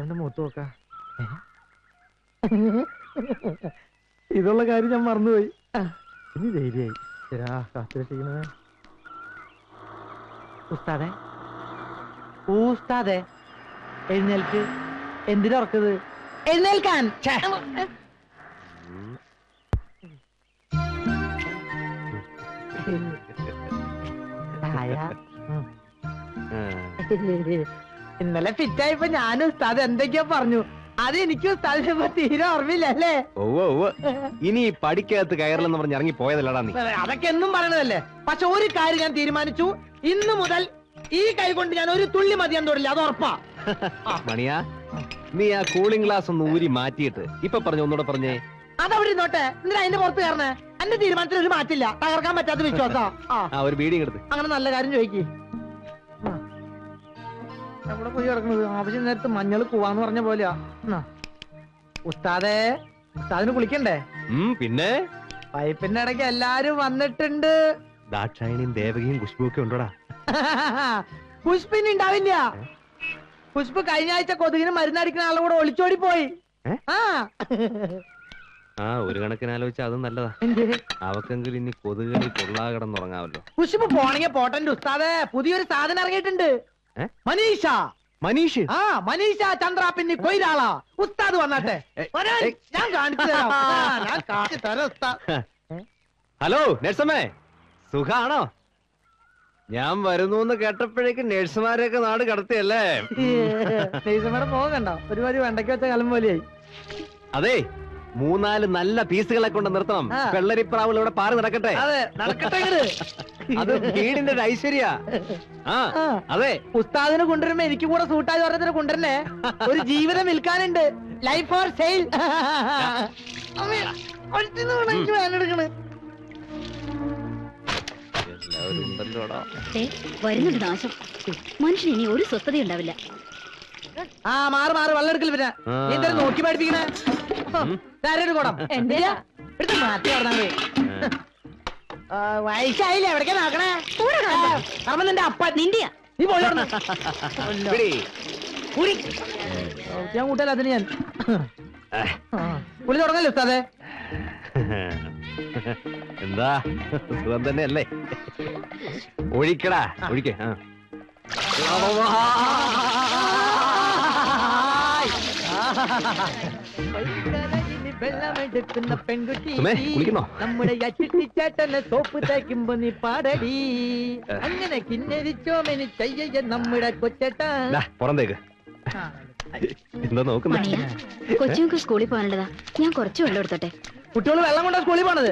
ഉസ്താദിന്റെ മുഖത്ത് നോക്ക. ഇതുള്ള കാര്യം ഞാൻ മറന്നുപോയി. ഇനി ധൈര്യമായി. ശരാ കാത്തിരിക്കണേ. ഉസ്താദെ, ഉസ്താദെ എഴുന്നേൽക്ക്. എന്തിനാ ഉറക്കത്? എഴുന്നേൽക്കാൻ. ഇന്നലെ ഫിറ്റായപ്പോ ഞാനും ഉസ്താദ് എന്തൊക്കെയാ പറഞ്ഞു. അത് എനിക്ക് ഉസ്താദിനെ തീരെ ഓർമ്മയില്ലല്ലേ? ഇനി പഠിക്കകത്ത് കയറില്ലെന്ന് പറഞ്ഞ് ഇറങ്ങി പോയതല്ലടാ നീ. അതൊക്കെ എന്നും പറയണതല്ലേ. പക്ഷെ ഒരു കാര്യം ഞാൻ തീരുമാനിച്ചു. ഇന്നു മുതൽ ഈ കൈ കൊണ്ട് ഞാൻ ഒരു തുള്ളി മതിയാൻ തൊടില്ല. അത് ഉറപ്പാ. മണിയാ, നീ ആ കൂളിംഗ് ഗ്ലാസ് ഒന്ന് ഊരി മാറ്റിയിട്ട് ഇപ്പൊ പറഞ്ഞു ഒന്നുകൂടെ പറഞ്ഞേ. അതവിടെ ഇരുന്നോട്ടെ. എന്തിനാ അതിന്റെ പുറത്ത് കയറണേ? എന്റെ തീരുമാനത്തിൽ ഒരു മാറ്റില്ല. തകർക്കാൻ പറ്റാത്ത വിശ്വാസാ. ഒരു ബീഡിങ് എടുത്ത് അങ്ങനെ നല്ല കാര്യം ചോദിക്ക്. എവിടെ പോയി കിടക്കണത്? ആവശ്യം നേരത്ത് മഞ്ഞൾ പോവാന്ന് പറഞ്ഞ പോലെയാ. ഉസ്താദേ, ഉസ്താദിന് കുളിക്കണ്ടേ? പിന്നെ പൈപ്പിന്റെ ഇടയ്ക്ക് എല്ലാരും വന്നിട്ടുണ്ട്. ദാക്ഷായണിയും ദേവകിയും ഖുശ്ബുവും ഒക്കെ ഉണ്ടോടാ? ഖുശ്ബിന് ഉണ്ടാവില്ല. ഖുശ്ബു കഴിഞ്ഞ ആഴ്ച കൊതുകിന് മരുന്നടിക്കുന്ന ആളുടെ കൂടെ ഒളിച്ചോടി പോയി. ഒരു കണക്കിന് ആലോചിച്ച അതും നല്ലതാ. അവക്കെങ്കിലും ഇനി കൊതുകളിൽ കൊള്ളാ കിടന്നുറങ്ങാമല്ലോ. ഖുശ്ബു പോണെങ്കിൽ പോട്ടന്റെ ഉസ്താദേ, പുതിയൊരു സാധനം ഇറങ്ങിയിട്ടുണ്ട്. മനീഷ. മനീഷ്? മനീഷ ചന്ദ്ര പിന്നെ കൊയിലാളാ. ഉസ്താദ് വന്നാട്ടെ. ഞാൻ കാണിച്ചു തരാം. ഹലോ നഴ്സമ്മേ, സുഖാണോ? ഞാൻ വരുന്നു കേട്ടപ്പോഴേക്കും നഴ്സുമാരെയൊക്കെ നാട് കടത്തിയല്ലേ? നഴ്സുമാരെ പോകണ്ട. ഒരുപാട് വെണ്ടയ്ക്ക് വെച്ച കലം പോലെയായി. അതെ, 3-4 നല്ല പീസുകളെ കൊണ്ട് നിർത്തണം. വെള്ളരിപ്രാവുകൾ ഇവിടെ പാറി നടക്കട്ടെ. അത് വീടിന്റെ ഐശ്വര്യ. അതെ, ഉസ്താദിനെ കൊണ്ടുവരുമ്പോ എനിക്ക് കൂടെ സൂട്ടായി ഓരോരുത്തരെ കൊണ്ടുവരണേ. ഒരു ജീവിതം വിൽക്കാനുണ്ട്. Life for sale. വരുന്നുണ്ട് നാശം. മനുഷ്യൻ ഇനി ഒരു സ്വസ്ഥത ഉണ്ടാവില്ല. മാറ് വെള്ളം എടുക്കൽ. പിന്നെ നീ നോക്കി പഠിപ്പിക്കണേ. കുടം എന്തിനാ എടുത്ത് മാറ്റി പറഞ്ഞാൽ വയസ്സായില്ലേ? എവിടേക്കാ നോക്കണേ? നിന്റെ അപ്പ നിന്റെയാ. നീ പോയി ഞാൻ കൂട്ടല്ല. അതിന് ഞാൻ പുള്ളി തുടങ്ങല്ലേ ഉസ്താദേ? എന്താ സുഖം തന്നെ അല്ലേ? ഒഴിക്കടാ, ഒഴിക്കേ. വെള്ളമെടുക്കുന്ന പെൺകുട്ടി നമ്മുടെ ചേട്ടനെ സോപ്പ് തേക്കുമ്പോ നീ പാടടി. അങ്ങനെ കിന്നരിച്ചോമെനി ചെയ്യ നമ്മുടെ കൊച്ചേട്ടാ. പുറന്തേക്ക് എന്താ നോക്കുന്നേ? കൊച്ചുങ്ങൾക്ക് സ്കൂളിൽ പോകാനുള്ളതാ. ഞാൻ കുറച്ച് വെള്ളം എടുത്തോട്ടെ. കുട്ടികൾ വെള്ളം കൊണ്ടാ സ്കൂളിൽ പോണത്.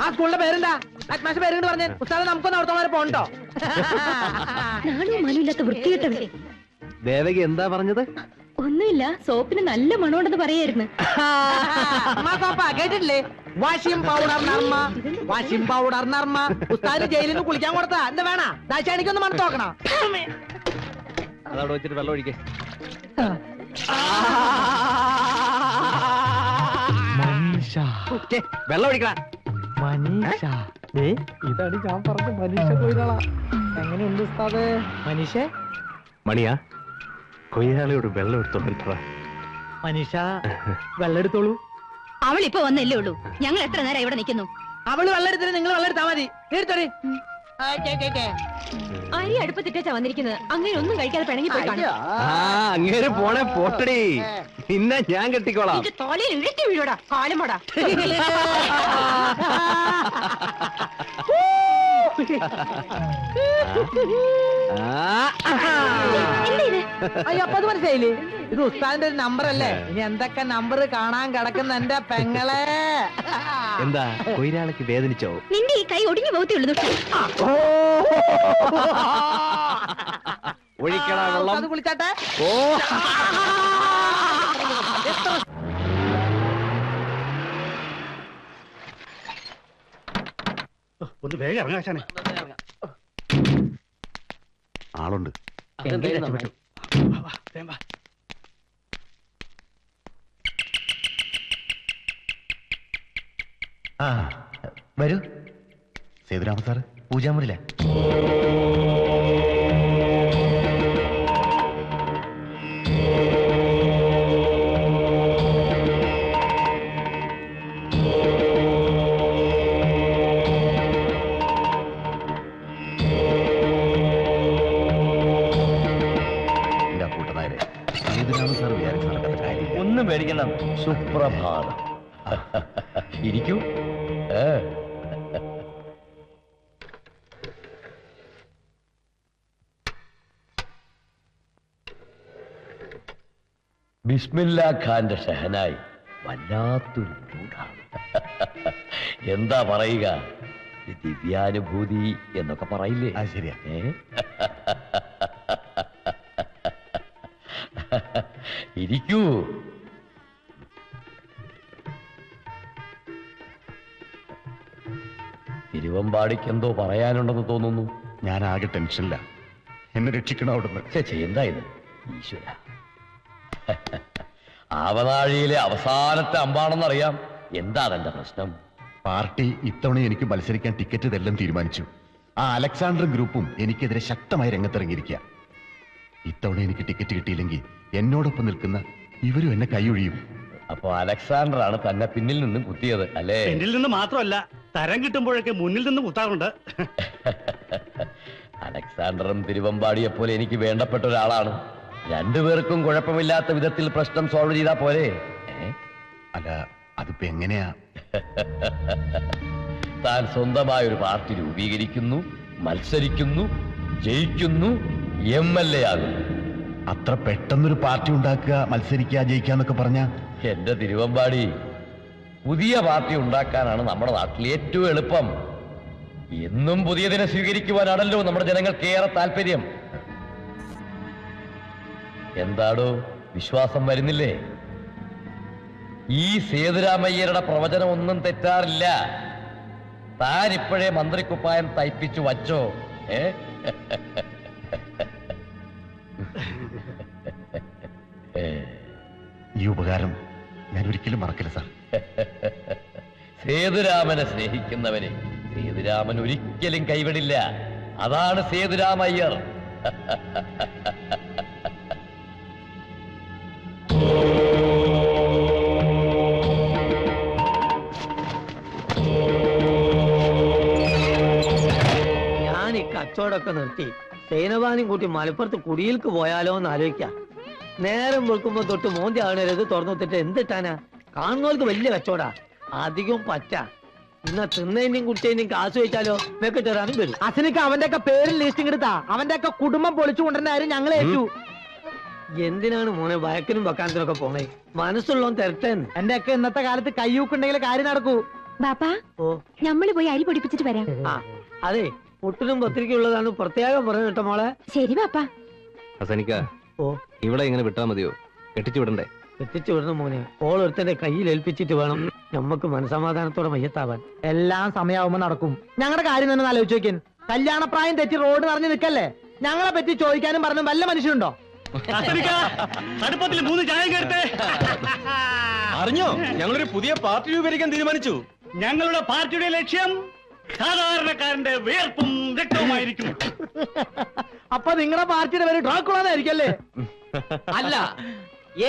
ആ സ്കൂളിന്റെ പേരെന്താ? അഡ്മാഷ പേര് പറഞ്ഞേ. ഉസ്താദ് നമുക്കൊന്ന് അവിടുത്തെ വരെ പോകണ്ടോ? നാണോ മനുമില്ലാത്ത വൃത്തികെട്ടവൻ. ദേവകി എന്താ പറഞ്ഞത്? ഒന്നുമില്ല, സോപ്പിന് നല്ല മണമുണ്ടെന്ന് പറയായിരുന്നു. കേട്ടിട്ടില്ലേ? Washing powder Nirma, washing powder Nirma. ഉസ്താദിന് ജയിലിൽ നിന്ന് കുളിക്കാൻ കൊടുത്താ എന്താ വേണ? ദാശാണിക്കൊന്ന് മണത്ത് നോക്കണം. അതവിടെ വെച്ചിട്ട് വെള്ളം ഒഴിക്കേ. വെള്ളം ഒഴിക്കണം. മനീഷ, ഇതാണ് ഞാൻ പറഞ്ഞ മനീഷ കൊയിലാളാ. എങ്ങനെയുണ്ട് ഉസ്താദേ? മനീഷ മണിയാ, കൊയ്യാളിയോട് വെള്ളം എടുത്തോളൂ. മനീഷ വെള്ളം എടുത്തോളൂ. അവൾ ഇപ്പൊ വന്നല്ലേ ഉള്ളൂ. ഞങ്ങൾ എത്ര നേരം ഇവിടെ നിൽക്കുന്നു. അവള് വെള്ളം എടുത്തിട്ട് നിങ്ങൾ വെള്ളം എടുത്താ മതി. എടുത്തോടി. അരി അടുപ്പത്തിട്ടാ വന്നിരിക്കുന്നത്. അങ്ങനെ ഒന്നും കഴിക്കാതെ പിണങ്ങി പോയി. അങ്ങേര് പോണേ പോട്ടടി. പിന്നെ ഞാൻ കെട്ടിക്കോളാം. തോലയിൽ ഇഴത്തി വീഴോടാ കാലമോടാ. അയ്യപ്പ അത് മനസ്സിലായില്ലേ? ഇത് ഉസ്താദിന്റെ ഒരു നമ്പർ അല്ലേ? ഇനി എന്തൊക്കെ നമ്പർ കാണാൻ കിടക്കുന്ന എന്റെ പെങ്ങളെ. എന്താ കൊയിലാളിക്ക് വേദനിച്ചോ? നിന്റെ ഈ കൈ ഒടിഞ്ഞു പോകത്തേ ഉള്ളൂ. ഒഴിക്കടാ വെള്ളം. അത് കുളിച്ചാട്ടെ. ഒന്ന് വേഗം ഇറങ്ങാശാനെ. ആളുണ്ട്. വരൂ. സേതുരാമ സാറ് പൂജാമുറിയില്ല. സുപ്രഭാതം സുപ്രഭാതം. ഇരിക്കൂ. ബിസ്മില്ലാ ഖാന്റെ ഷഹനായി വല്ലാത്തൊരു മൂടാണ്. എന്താ പറയുക, ദിവ്യാനുഭൂതി എന്നൊക്കെ പറയില്ലേ? ശരിയാ. ഇരിക്കൂ. തിരുവമ്പാടിക്ക് എന്തോ പറയാനുണ്ടെന്ന് തോന്നുന്നു. ഞാൻ ആകെ ടെൻഷനില്ല. എന്നെ രക്ഷിക്കണം അവിടുന്ന്. എന്താ ഇത് ഈശ്വര? ആവനാഴിയിലെ അവസാനത്തെ അമ്പാണെന്നറിയാം. എന്താ അതെന്റെ പ്രശ്നം? പാർട്ടി ഇത്തവണ എനിക്ക് മത്സരിക്കാൻ ടിക്കറ്റ് ഇതെല്ലാം തീരുമാനിച്ചു. ആ അലക്സാണ്ടർ ഗ്രൂപ്പും എനിക്കെതിരെ ശക്തമായി രംഗത്തിറങ്ങിയിരിക്കുക. ഇത്തവണ എനിക്ക് ടിക്കറ്റ് കിട്ടിയില്ലെങ്കിൽ എന്നോടൊപ്പം നിൽക്കുന്ന ഇവരും എന്നെ കൈയൊഴിയും. അപ്പൊ അലക്സാണ്ടർ ആണ് തന്നെ പിന്നിൽ നിന്നും കുത്തിയത് അല്ലേ? പിന്നിൽ നിന്ന് മാത്രമല്ല, തരം കിട്ടുമ്പോഴൊക്കെ മുന്നിൽ നിന്ന് കുത്താറുണ്ട്. അലക്സാണ്ടറും തിരുവമ്പാടിയെ പോലെ എനിക്ക് വേണ്ടപ്പെട്ട ഒരാളാണ്. രണ്ടുപേർക്കും കുഴപ്പമില്ലാത്ത വിധത്തിൽ പ്രശ്നം സോൾവ് ചെയ്താ പോരെ? അല്ല, അതിപ്പോ എങ്ങനെയാ? താൻ സ്വന്തമായ ഒരു പാർട്ടി രൂപീകരിക്കുന്നു, മത്സരിക്കുന്നു, ജയിക്കുന്നു, MLA ആകുന്നു. അത്ര പെട്ടെന്നൊരു പാർട്ടി ഉണ്ടാക്കുക, മത്സരിക്കുക, ജയിക്കാന്നൊക്കെ പറഞ്ഞ എന്റെ തിരുവമ്പാടി, പുതിയ പാർട്ടി ഉണ്ടാക്കാനാണ് നമ്മുടെ നാട്ടിൽ ഏറ്റവും എളുപ്പം. എന്നും പുതിയതിനെ സ്വീകരിക്കുവാനാണല്ലോ നമ്മുടെ ജനങ്ങൾക്ക് ഏറെ താല്പര്യം. എന്താടോ വിശ്വാസം വരുന്നില്ലേ? ഈ സേതുരാമയ്യരുടെ പ്രവചനം ഒന്നും തെറ്റാറില്ല. താൻ ഇപ്പോഴേ മന്ത്രിക്കുപ്പായം തയ്പ്പിച്ചു വച്ചോ. ഈ ഉപകാരം ഞാൻ ഒരിക്കലും മറക്കില്ല സാർ. സേതുരാമനെ സ്നേഹിക്കുന്നവനെ സേതുരാമൻ ഒരിക്കലും കൈവിടില്ല. അതാണ് സേതുരാമയ്യർ. ഞാൻ ഈ കച്ചവടമൊക്കെ നിർത്തി സേനവാനും കൂട്ടി മലപ്പുറത്ത് കുടിയിൽക്ക് പോയാലോ എന്ന് ആലോചിക്കാം. നേരം വെളുക്കുമ്പോ തൊട്ട് മോന്തി ആണരുത് തുറന്നിട്ടിട്ട് എന്തിട്ടാനാ? കാണുന്നവർക്ക് വലിയ കച്ചവടാ, അധികം പറ്റ. ഇന്ന തിന്നേനും കുട്ടിയേനും കാശ് വെച്ചാലോ വെക്കിട്ടേറാനും വരും. അച്ഛനക്ക് അവന്റെ ഒക്കെ പേരിൽ ലിസ്റ്റിംഗ് എടുത്താ അവന്റെ ഒക്കെ കുടുംബം പൊളിച്ചു കൊണ്ടുവരുന്ന കാര്യം ഞങ്ങൾ ഏറ്റു. എന്തിനാണ് മോനെ വയക്കിനും വെക്കാനത്തിനൊക്കെ പോണേ? മനസ്സുള്ളവൻ തരട്ടേന്ന്. എന്റെ ഒക്കെ ഇന്നത്തെ കാലത്ത് കയ്യൂക്കുണ്ടെങ്കിൽ കാര്യം നടക്കൂ. ബാപ്പാ, ഓ നമ്മള് പോയി അരി പൊടിപ്പിച്ചിട്ട് വരാം. ആ അതെ, പുട്ടിനും പത്രിക്കുള്ളതാണ് പ്രത്യേകം പറഞ്ഞു കേട്ടോ മോളെ. ശരി ബാപ്പാ. ഹസനിക്ക, ഓ ഇവിടെ ഇങ്ങനെ വിട്ടാ മതിയോ? കെട്ടിച്ചു വിടണ്ടേ? എത്തിച്ചു വിടണം മോനെ. ഓളൊരുത്തന്റെ കയ്യിൽ ഏൽപ്പിച്ചിട്ട് വേണം നമുക്ക് മനസമാധാനത്തോടെ മയ്യത്താവാൻ. എല്ലാം സമയമാകുമ്പോ നടക്കും. ഞങ്ങളുടെ കാര്യം തന്നെ ആലോചിച്ച് നോക്കിയാൻ. കല്യാണപ്രായം തെറ്റി റോഡ് നിറഞ്ഞു നിൽക്കല്ലേ? ഞങ്ങളെ പറ്റി ചോദിക്കാനും പറഞ്ഞു വല്ല മനുഷ്യനുണ്ടോ? അടുപ്പത്തിൽ 3 ചായ കേട്ടെ. അറിഞ്ഞോ, ഞങ്ങളൊരു പുതിയ പാർട്ടി രൂപീകരിക്കാൻ തീരുമാനിച്ചു. ഞങ്ങളുടെ പാർട്ടിയുടെ ലക്ഷ്യം സാധാരണക്കാരന്റെ വേർപ്പും രക്തവുമായിരിക്കും. അപ്പൊ നിങ്ങളുടെ പാർട്ടിയുടെ പേര് ഡ്രാക്കുളാന്നായിരിക്കല്ലേ? അല്ല,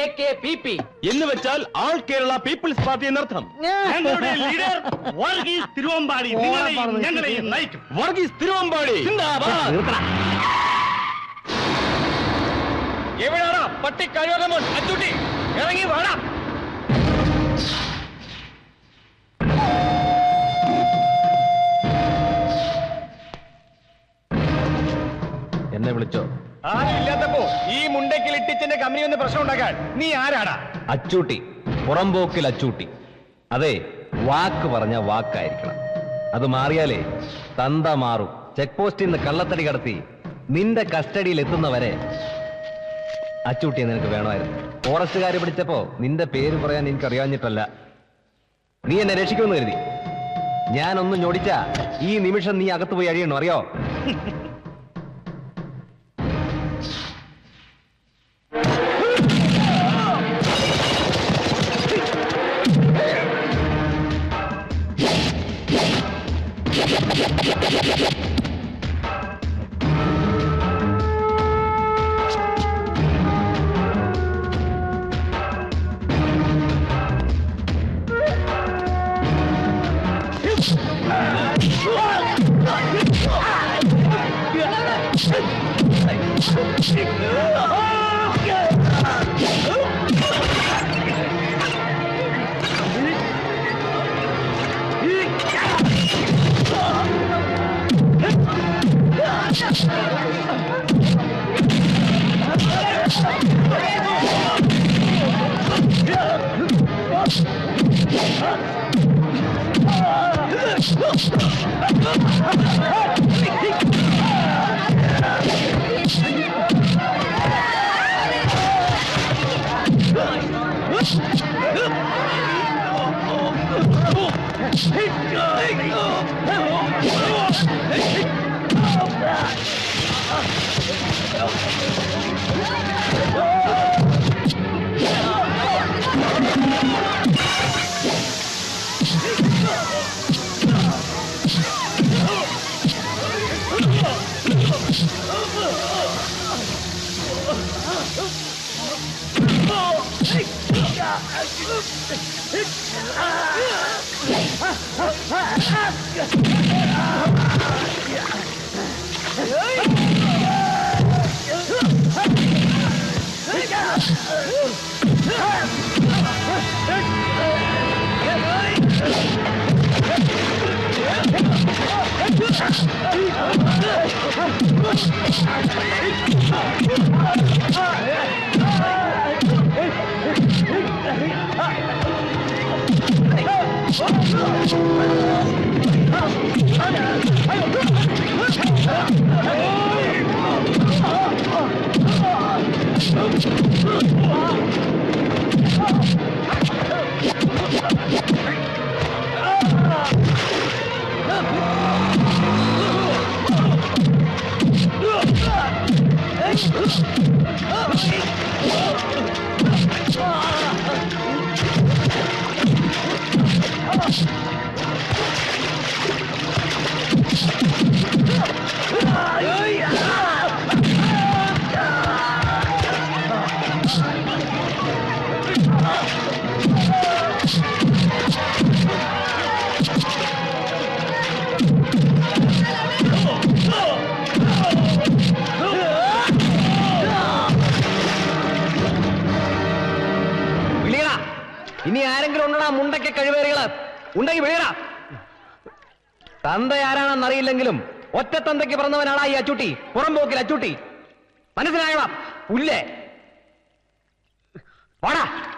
AKPP എന്ന് വെച്ചാൽ ആൾ കേരള പീപ്പിൾസ് പാർട്ടി എന്നർത്ഥം. ഞങ്ങളുടെ ലീഡർ വർഗീസ് തിരുവമ്പാടി ഞങ്ങളെയും നയിക്കും. വർഗീസ് തിരുവമ്പാടി എവിടാടാ പട്ടി കഴിവകമോൻ? അച്ചൂട്ടി ഇറങ്ങി വാടാ. എന്നെ വിളിച്ചോ? ആരും ഇല്ലാത്തപ്പോ ഈ മുണ്ടക്കിൽ ഇട്ടിച്ചന്റെ കമ്പനി ഒന്ന് പ്രശ്നം ഉണ്ടാക്കാൻ നീ ആരാടാ? അച്ചൂട്ടി, പുറംപോക്കിൽ അച്ചൂട്ടി. അതെ, വാക്ക് പറഞ്ഞ വാക്കായിരിക്കണം. അത് മാറിയാലേ തന്ത മാറും. ചെക്ക് പോസ്റ്റിൽ നിന്ന് കള്ളത്തടി കടത്തി നിന്റെ കസ്റ്റഡിയിൽ എത്തുന്നവരെ അച്ചൂട്ടിയെ നിനക്ക് വേണമായിരുന്നു. ഫോറസ്റ്റുകാരെ പിടിച്ചപ്പോ നിന്റെ പേര് പറയാൻ എനിക്ക് അറിയാഞ്ഞിട്ടല്ല. നീ എന്നെ രക്ഷിക്കുമെന്ന് കരുതി. ഞാനൊന്നും ഞൊടിച്ചാ ഈ നിമിഷം നീ അകത്ത് പോയി അഴിയണോ അറിയോ? ഇനി ആരെങ്കിലും ഉണ്ടോ മുണ്ടയ്ക്ക് കഴിവേറികള് ഉണ്ടെങ്കിൽ വിളിയടാ. തന്ത ആരാണെന്നറിയില്ലെങ്കിലും ഒറ്റ തന്തയ്ക്ക് പറഞ്ഞവനാണ് ഈ അച്ചൂട്ടി, പുറംപോക്കിൽ അച്ചൂട്ടി. മനസ്സിലായടാ പുല്ലേ. ഓടാ.